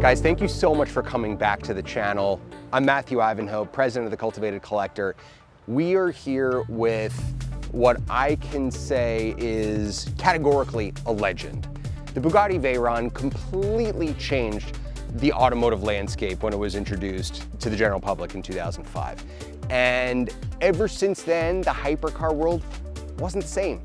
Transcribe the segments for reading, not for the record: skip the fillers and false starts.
Guys, thank you so much for coming back to the channel. I'm Matthew Ivanhoe, president of the Cultivated Collector. We are here with what I can say is categorically a legend. The Bugatti Veyron completely changed the automotive landscape when it was introduced to the general public in 2005. And ever since then, the hypercar world wasn't the same.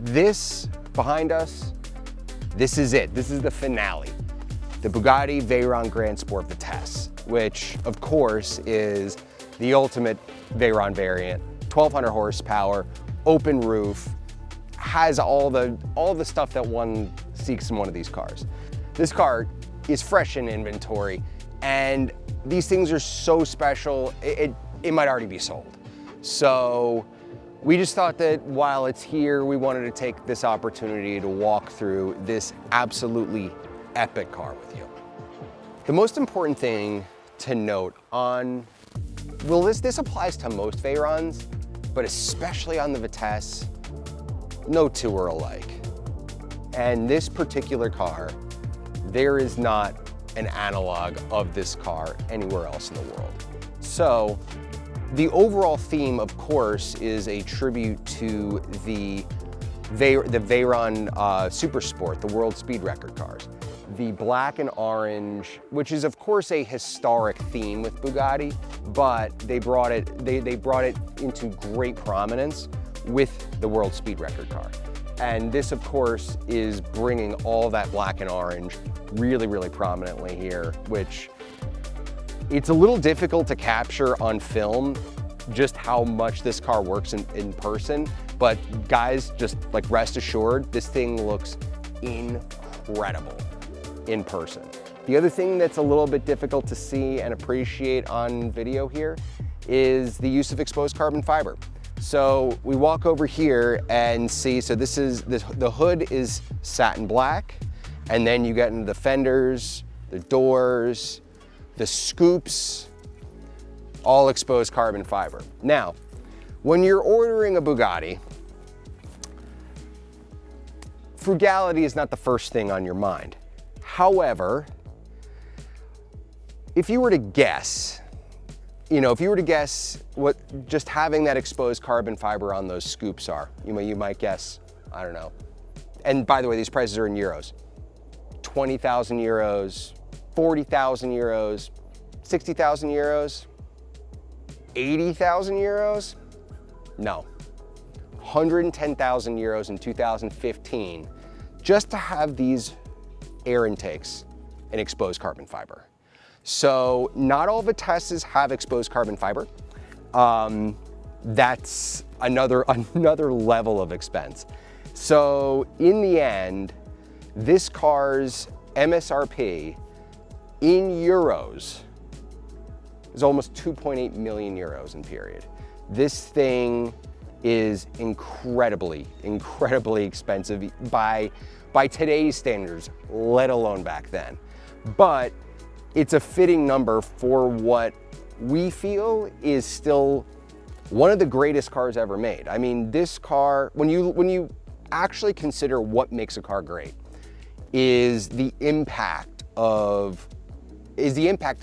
This behind us, this is it. This is the finale. The Bugatti Veyron Grand Sport Vitesse, which of course is the ultimate Veyron variant, 1,200 horsepower, open roof, has all the stuff that one seeks in one of these cars. This car is fresh in inventory, and these things are so special, it might already be sold. So we just thought that while it's here, we wanted to take this opportunity to walk through this absolutely epic car with you. The most important thing to note on, well, this applies to most Veyrons, but especially on the Vitesse, no two are alike. And this particular car, there is not an analog of this car anywhere else in the world. So the overall theme, of course, is a tribute to the Veyron Super Sport, the world speed record cars. The black and orange, which is of course a historic theme with Bugatti, but they brought it into great prominence with the world speed record car. And this of course is bringing all that black and orange really, really prominently here, which it's a little difficult to capture on film just how much this car works in person. But guys, just like rest assured, this thing looks incredible in person. The other thing that's a little bit difficult to see and appreciate on video here is the use of exposed carbon fiber. So we walk over here and see, so the hood is satin black, and then you get into the fenders, the doors, the scoops, all exposed carbon fiber. Now, when you're ordering a Bugatti, frugality is not the first thing on your mind. However, if you were to guess, what just having that exposed carbon fiber on those scoops are, you might guess, I don't know. And by the way, these prices are in euros. 20,000 euros, 40,000 euros, 60,000 euros, 80,000 euros? No, 110,000 euros in 2015 just to have these air intakes in exposed carbon fiber. So not all Vitesses have exposed carbon fiber. That's another level of expense. So in the end, this car's MSRP in euros is almost 2.8 million euros in period. This thing is incredibly expensive by today's standards, let alone back then. But it's a fitting number for what we feel is still one of the greatest cars ever made. I mean, this car, when you actually consider what makes a car great, is the impact that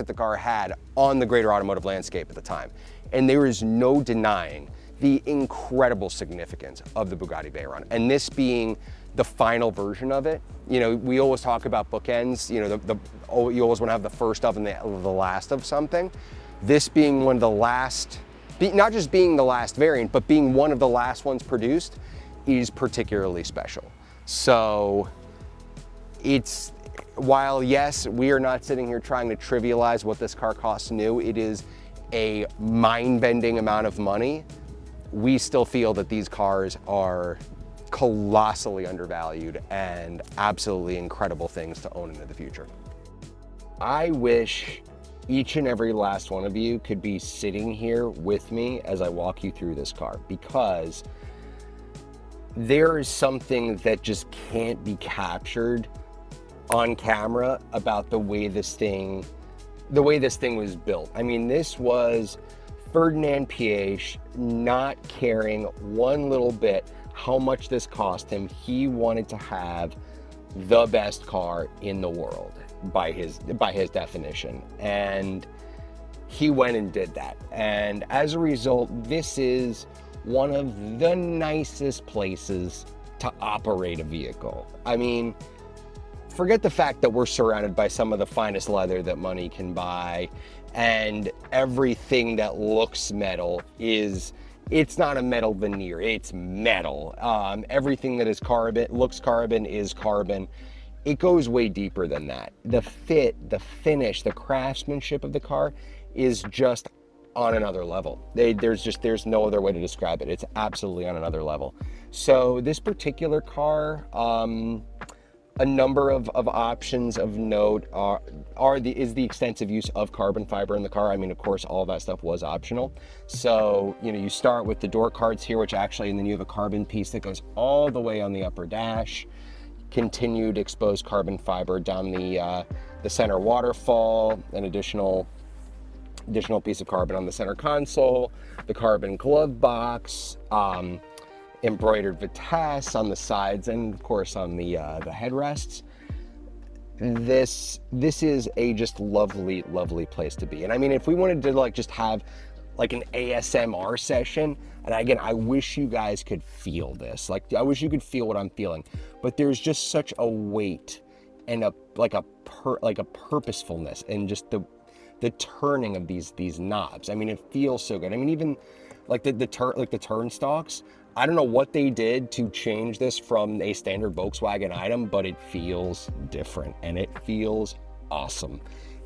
the car had on the greater automotive landscape at the time. And there is no denying the incredible significance of the Bugatti Veyron. And this being the final version of it, we always talk about bookends, you always want to have the first of and the last of something. This being one of the last, not just being the last variant, but being one of the last ones produced is particularly special. So while yes, we are not sitting here trying to trivialize what this car costs new, it is a mind-bending amount of money. We still feel that these cars are colossally undervalued and absolutely incredible things to own into the future. I wish each and every last one of you could be sitting here with me as I walk you through this car, because there is something that just can't be captured on camera about the way this thing was built. I mean, this was Ferdinand Piëch not caring one little bit how much this cost him. He wanted to have the best car in the world by his definition. And he went and did that. And as a result, this is one of the nicest places to operate a vehicle. I mean, forget the fact that we're surrounded by some of the finest leather that money can buy, and everything that looks metal it's not a metal veneer, it's metal. Everything that is carbon, looks carbon, is carbon. It goes way deeper than that. The fit, the finish, the craftsmanship of the car is just on another level. There's no other way to describe it. It's absolutely on another level. So this particular car, a number of options of note is the extensive use of carbon fiber in the car. I mean, of course, all that stuff was optional. So, you know, you start with the door cards here, which actually, and then you have a carbon piece that goes all the way on the upper dash. Continued exposed carbon fiber down the center waterfall, an additional piece of carbon on the center console, the carbon glove box, embroidered Vitesse on the sides, and of course on the headrests. This is a just lovely place to be. And I mean, if we wanted to like just have like an ASMR session, and again, I wish you guys could feel this. Like, I wish you could feel what I'm feeling. But there's just such a weight and a purposefulness, and just the turning of these knobs. I mean, it feels so good. I mean, even like the turn stalks. I don't know what they did to change this from a standard Volkswagen item, but it feels different and it feels awesome.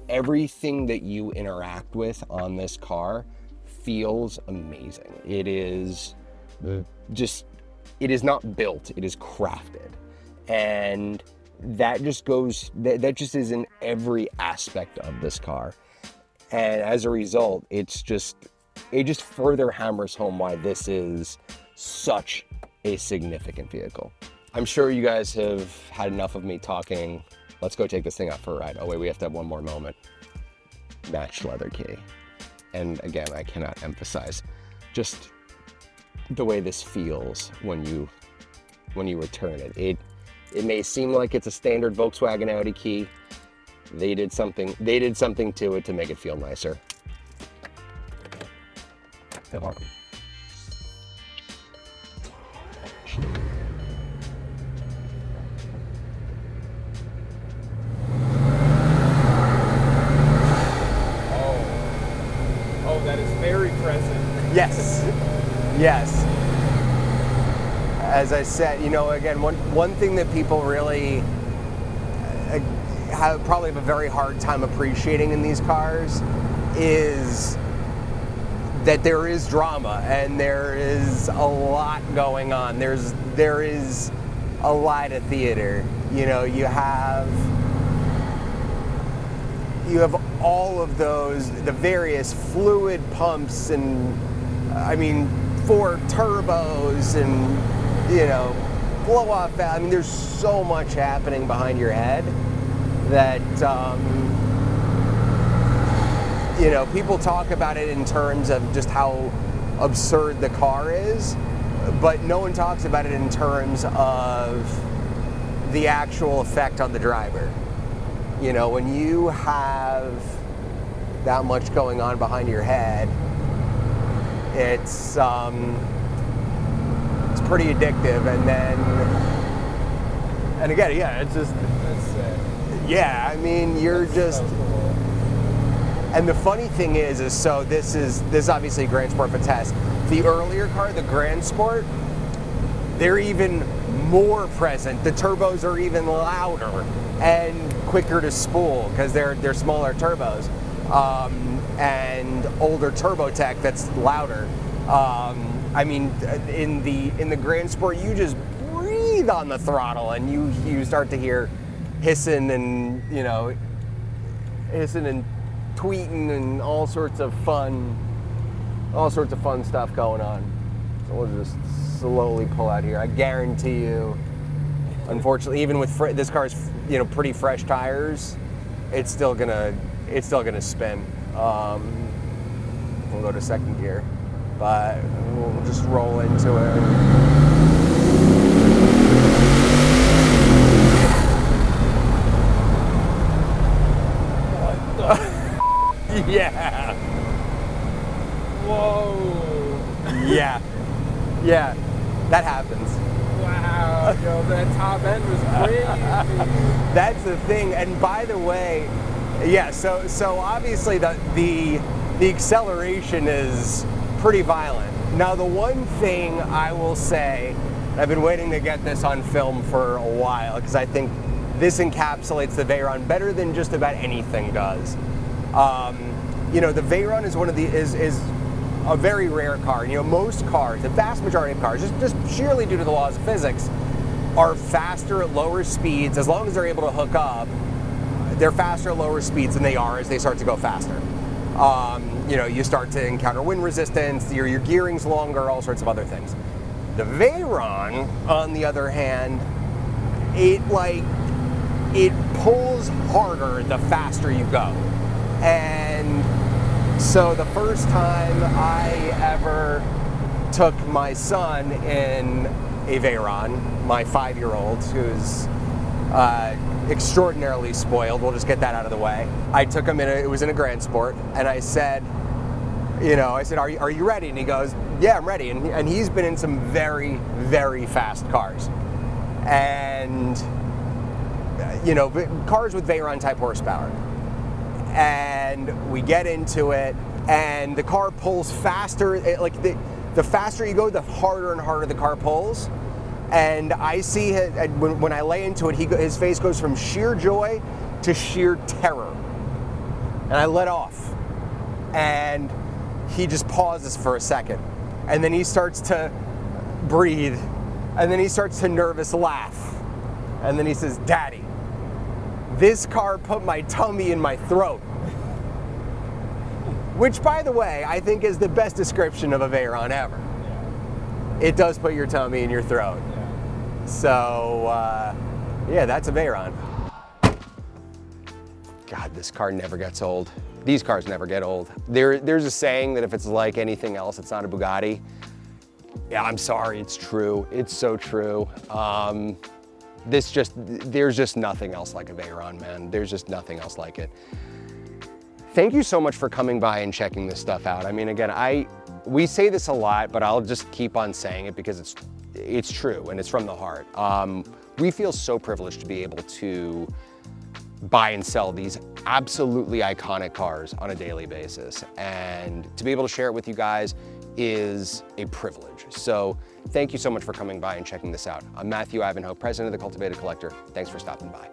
Everything that you interact with on this car feels amazing. It is not built, it is crafted. And that just is in every aspect of this car. And as a result, it just further hammers home why this is such a significant vehicle. I'm sure you guys have had enough of me talking. Let's go take this thing out for a ride. Oh wait, we have to have one more moment. Matched leather key. And again, I cannot emphasize just the way this feels when you return it. It may seem like it's a standard Volkswagen Audi key. They did something to it to make it feel nicer. That is very present. Yes. As I said, you know, again, one thing that people really probably have a very hard time appreciating in these cars is that there is drama and there is a lot going on. There is a lot of theater. You know, you have all of those, the various fluid pumps, and I mean, 4 turbos, and you know, blow off valve. I mean, there's so much happening behind your head that you know, people talk about it in terms of just how absurd the car is, but no one talks about it in terms of the actual effect on the driver. You know, when you have that much going on behind your head, it's pretty addictive. And again, yeah, it's just, yeah, I mean, you're just, so cool. And the funny thing is so this is obviously Grand Sport Vitesse. The earlier car, the Grand Sport, they're even more present. The turbos are even louder and quicker to spool because they're smaller turbos, and older turbo tech that's louder. I mean, in the Grand Sport, you just breathe on the throttle and you start to hear hissing and, you know, hissing and tweeting and all sorts of fun stuff going on. So we'll just slowly pull out here. I guarantee you, unfortunately, even with this car's, you know, pretty fresh tires, it's still gonna spin. We'll go to second gear, but we'll just roll into it. That happens. Wow, yo, that top end was crazy. That's the thing. And by the way, yeah, so obviously the acceleration is pretty violent. Now the one thing I will say, I've been waiting to get this on film for a while because I think this encapsulates the Veyron better than just about anything does. You know, the Veyron is is a very rare car. You know, most cars, the vast majority of cars, just sheerly due to the laws of physics, are faster at lower speeds. As long as they're able to hook up, they're faster at lower speeds than they are as they start to go faster. You know, you start to encounter wind resistance, your gearing's longer, all sorts of other things. The Veyron, on the other hand, it pulls harder the faster you go. And so the first time I ever took my son in a Veyron, my 5-year-old, who's extraordinarily spoiled, we'll just get that out of the way. I took him it was in a Grand Sport, and I said, are you ready? And he goes, yeah, I'm ready. And he's been in some very, very fast cars. And, you know, cars with Veyron type horsepower. And we get into it, and the car pulls faster. The faster you go, the harder and harder the car pulls. And I see when I lay into it, his face goes from sheer joy to sheer terror. And I let off, and he just pauses for a second, and then he starts to breathe, and then he starts to nervous laugh, and then he says, "Daddy, this car put my tummy in my throat." Which, by the way, I think is the best description of a Veyron ever. Yeah. It does put your tummy in your throat. Yeah. So, yeah, that's a Veyron. God, this car never gets old. These cars never get old. There's a saying that if it's like anything else, it's not a Bugatti. Yeah, I'm sorry, it's true. It's so true. There's just nothing else like a Veyron, man. There's just nothing else like it. Thank you so much for coming by and checking this stuff out. I mean, again, we say this a lot, but I'll just keep on saying it because it's true and it's from the heart. We feel so privileged to be able to buy and sell these absolutely iconic cars on a daily basis. And to be able to share it with you guys is a privilege. So thank you so much for coming by and checking this out. I'm Matthew Ivanhoe, president of the Cultivated Collector. Thanks for stopping by.